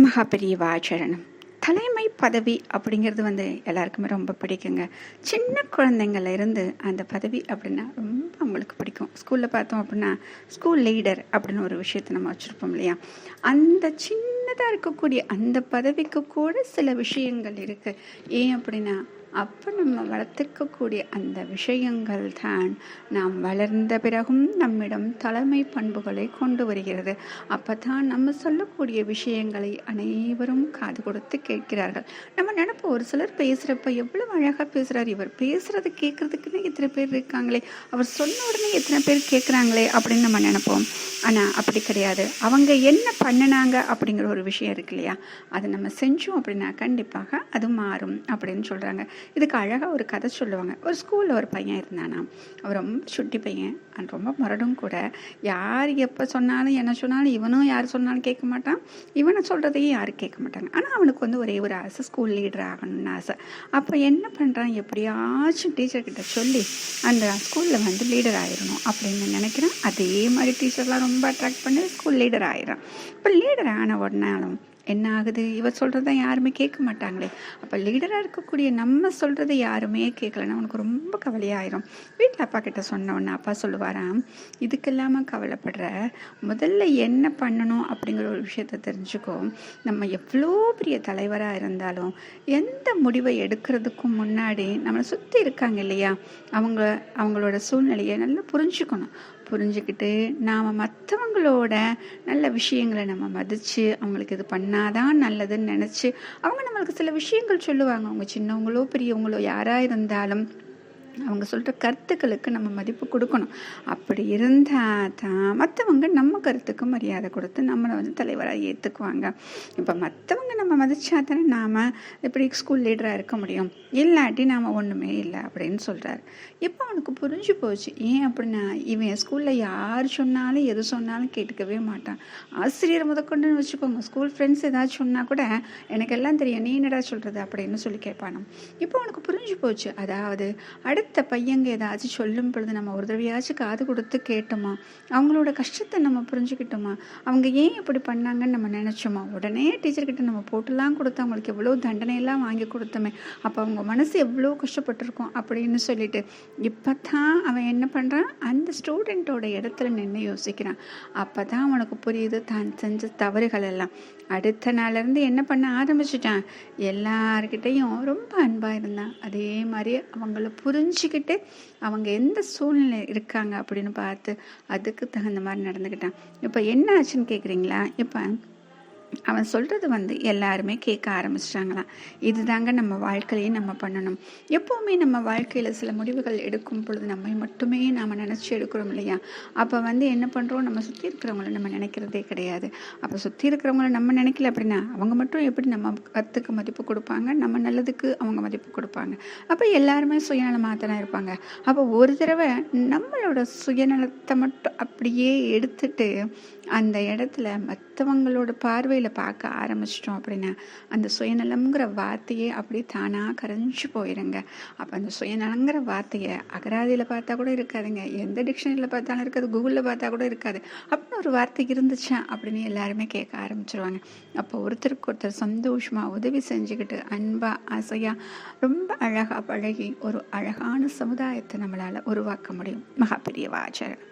மகாபெரியவாச்சரணம். தலைமை பதவி அப்படிங்கிறது எல்லாருக்குமே ரொம்ப பிடிக்குங்க. சின்ன குழந்தைங்கள்ல இருந்து அந்த பதவி அப்படின்னா ரொம்ப அவங்களுக்கு பிடிக்கும். ஸ்கூலில் பார்த்தோம் அப்படின்னா ஸ்கூல் லீடர் அப்படின்னு ஒரு விஷயத்தை நம்ம வச்சுருப்போம் இல்லையா? அந்த சின்னதாக இருக்கக்கூடிய அந்த பதவிக்கு கூட சில விஷயங்கள் இருக்குது. ஏன் அப்படின்னா அப்போ நம்ம வளர்த்துக்கக்கூடிய அந்த விஷயங்கள் தான் நாம் வளர்ந்த பிறகும் நம்மிடம் தலைமை பண்புகளை கொண்டு வருகிறது. அப்போ தான் நம்ம சொல்லக்கூடிய விஷயங்களை அனைவரும் காது கொடுத்து கேட்கிறார்கள். நம்ம நினைப்போம், ஒரு சிலர் பேசுகிறப்ப எவ்வளோ அழகாக பேசுகிறார், இவர் பேசுகிறது கேட்குறதுக்குன்னு எத்தனை பேர் இருக்காங்களே, அவர் சொன்ன உடனே எத்தனை பேர் கேட்குறாங்களே அப்படின்னு நம்ம நினைப்போம். ஆனால் அப்படி கிடையாது. அவங்க என்ன பண்ணினாங்க அப்படிங்கிற ஒரு விஷயம் இருக்கு இல்லையா? அதை நம்ம செஞ்சோம் அப்படின்னா கண்டிப்பாக அது மாறும் அப்படின்னு சொல்கிறாங்க. இதுக்கு அழகாக ஒரு கதை சொல்லுவாங்க. ஒரு ஸ்கூலில் ஒரு பையன் இருந்தானா, அவர் ரொம்ப சுட்டி பையன், ரொம்ப முரடும் கூட. யார் எப்போ சொன்னாலும் என்ன சொன்னாலும் இவனும் யார் சொன்னாலும் கேட்க மாட்டான், இவனை சொல்கிறதையும் யாரும் கேட்க மாட்டாங்க. ஆனால் அவனுக்கு ஒரே ஒரு ஆசை, ஸ்கூல் லீடர் ஆகணும்னு ஆசை. அப்போ என்ன பண்ணுறான், எப்படியாச்சும் டீச்சர்கிட்ட சொல்லி அந்த ஸ்கூலில் லீடர் ஆயிடணும் அப்படின்னு நினைக்கிறான். அதே மாதிரி டீச்சர்லாம் ரொம்ப அட்ராக்ட் பண்ணி ஸ்கூல் லீடர் ஆயிடுறான். இப்போ லீடர் ஆன உடனேலும் என்ன ஆகுது, இவர் சொல்கிறத யாருமே கேட்க மாட்டாங்களே. அப்போ லீடராக இருக்கக்கூடிய நம்ம சொல்கிறத யாருமே கேட்கலன்னா அவனுக்கு ரொம்ப கவலையாயிரும். வீட்டில் அப்பா கிட்ட சொன்ன உடனே அப்பா சொல்லுவாராம், இதுக்கு இல்லாமல் கவலைப்படுற, முதல்ல என்ன பண்ணணும் அப்படிங்கிற ஒரு விஷயத்தை தெரிஞ்சுக்கோ. நம்ம எவ்வளோ பெரிய தலைவராக இருந்தாலும் எந்த முடிவை எடுக்கிறதுக்கும் முன்னாடி நம்மளை சுற்றி இருக்காங்க இல்லையா, அவங்களோட சூழ்நிலையை நல்லா புரிஞ்சுக்கிட்டு நாம் மற்றவங்களோட நல்ல விஷயங்களை நம்ம மதித்து அவங்களுக்கு இது பண்ணாதான் நல்லதுன்னு நினச்சி அவங்க நம்மளுக்கு சில விஷயங்கள் சொல்லுவாங்க. அவங்க சின்னவங்களோ பெரியவங்களோ யாராக இருந்தாலும் அவங்க சொல்கிற கருத்துக்களுக்கு நம்ம மதிப்பு கொடுக்கணும். அப்படி இருந்தால் தான் மற்றவங்க நம்ம கருத்துக்கு மரியாதை கொடுத்து நம்மளை தலைவராக ஏற்றுக்குவாங்க. இப்போ மற்றவங்க நம்ம மதிச்சா தானே நாம் இப்படி ஸ்கூல் லீடராக இருக்க முடியும், இல்லாட்டி நாம் ஒன்றுமே இல்லை அப்படின்னு சொல்கிறாரு. இப்போ அவனுக்கு புரிஞ்சு போச்சு. ஏன் அப்படின்னா இவன் ஸ்கூலில் யார் சொன்னாலும் எது சொன்னாலும் கேட்டுக்கவே மாட்டான். ஆசிரியர் முதற்கொண்டுன்னு வச்சுக்கோங்க, ஸ்கூல் ஃப்ரெண்ட்ஸ் ஏதாச்சும் சொன்னால் கூட எனக்கு எல்லாம் தெரியும், நீ என்னடா சொல்கிறது அப்படின்னு சொல்லி கேட்பானோ. இப்போ அவனுக்கு புரிஞ்சு போச்சு. அதாவது அடுத்த பையங்க ஏதாச்சும் சொல்லும் பொழுது நம்ம ஒரு தடவையாச்சும் காது கொடுத்து கேட்டோமா, அவங்களோட கஷ்டத்தை நம்ம புரிஞ்சுக்கிட்டோமா, அவங்க ஏன் இப்படி பண்ணாங்கன்னு நம்ம நினச்சோமா, உடனே டீச்சர்கிட்ட நம்ம போட்டுலாம் கொடுத்து அவங்களுக்கு எவ்வளோ தண்டனையெல்லாம் வாங்கி கொடுத்தோமே, அப்போ அவங்க மனசு எவ்வளோ கஷ்டப்பட்டிருக்கோம் அப்படின்னு சொல்லிட்டு இப்போ தான் அவன் என்ன பண்ணுறான், அந்த ஸ்டூடெண்ட்டோட இடத்துல நின்று யோசிக்கிறான். அப்போ தான் அவனுக்கு புரியுது தான் செஞ்ச தவறுகள் எல்லாம். அடுத்த நாள்லேருந்து என்ன பண்ண ஆரம்பிச்சிட்டான், எல்லார்கிட்டையும் ரொம்ப அன்பாக இருந்தான். அதே மாதிரி அவங்கள புரிஞ்சுக்கிட்டு அவங்க எந்த சூழ்நிலை இருக்காங்க அப்படின்னு பார்த்து அதுக்கு தகுந்த மாதிரி நடந்துக்கிட்டான். இப்போ என்ன ஆச்சுன்னு கேட்குறீங்களா? இப்போ அவன் சொல்கிறது எல்லாருமே கேட்க ஆரம்பிச்சிட்டாங்களாம். இதுதாங்க நம்ம வாழ்க்கையிலையும் நம்ம பண்ணணும். எப்போவுமே நம்ம வாழ்க்கையில் சில முடிவுகள் எடுக்கும் பொழுது நம்மை மட்டுமே நாம் நினச்சி எடுக்கிறோம் இல்லையா? அப்போ என்ன பண்ணுறோம், நம்ம சுற்றி இருக்கிறவங்கள நம்ம நினைக்கிறதே கிடையாது. அப்போ சுற்றி இருக்கிறவங்கள நம்ம நினைக்கல அப்படின்னா அவங்க மட்டும் எப்படி நம்ம கருத்துக்கு மதிப்பு கொடுப்பாங்க, நம்ம நல்லதுக்கு அவங்க மதிப்பு கொடுப்பாங்க. அப்போ எல்லாருமே சுயநலமாக தானே இருப்பாங்க. அப்போ ஒரு தடவை நம்மளோட சுயநலத்தை மட்டும் அப்படியே எடுத்துட்டு அந்த இடத்துல மற்றவங்களோட பார்வையில் பார்க்க ஆரம்பிச்சிட்டோம் அப்படின்னா அந்த சுயநலங்கிற வார்த்தையே அப்படியே தானாக கரைஞ்சி போயிடுங்க. அப்போ அந்த சுயநலங்கிற வார்த்தையை அகராதியில் பார்த்தா கூட இருக்காதுங்க, எந்த டிக்ஷனரியில் பார்த்தாலும் இருக்காது, கூகுளில் பார்த்தா கூட இருக்காது. அப்படின்னு ஒரு வார்த்தை இருந்துச்சா அப்படின்னு எல்லாருமே கேட்க ஆரம்பிச்சிருவாங்க. அப்போ ஒருத்தருக்கு ஒருத்தர் சந்தோஷமாக உதவி செஞ்சுக்கிட்டு அன்பாக ஆசையாக ரொம்ப அழகாக பழகி ஒரு அழகான சமுதாயத்தை நம்மளால் உருவாக்க முடியும். மகாபெரியவாச்சரணம்.